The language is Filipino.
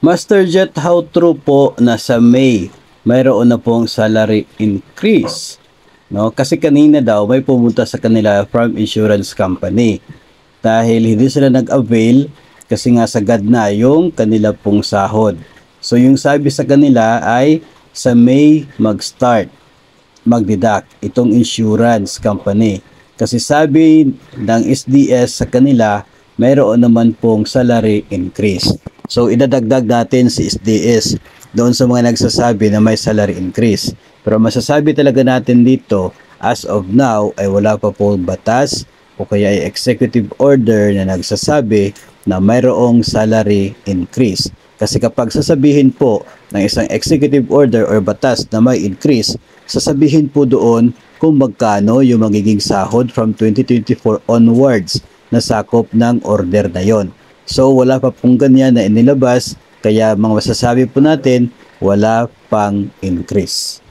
Master Jet, how true po na sa May mayroon na pong salary increase? No? Kasi kanina daw may pumunta sa kanila from insurance company. Dahil hindi sila nag-avail kasi nga sagad na yung kanila pong sahod. So yung sabi sa kanila ay sa May mag-start, mag-deduct itong insurance company. Kasi sabi ng SDS sa kanila, mayroon naman pong salary increase. So idadagdag natin si SDS doon sa mga nagsasabi na may salary increase. Pero masasabi talaga natin dito, as of now ay wala pa po batas o kaya ay executive order na nagsasabi na mayroong salary increase. Kasi kapag sasabihin po ng isang executive order or batas na may increase, sasabihin po doon kung magkano yung magiging sahod from 2024 onwards na sakop ng order na yon. So wala pa pong ganyan na inilabas, kaya mga masasabi po natin wala pang increase.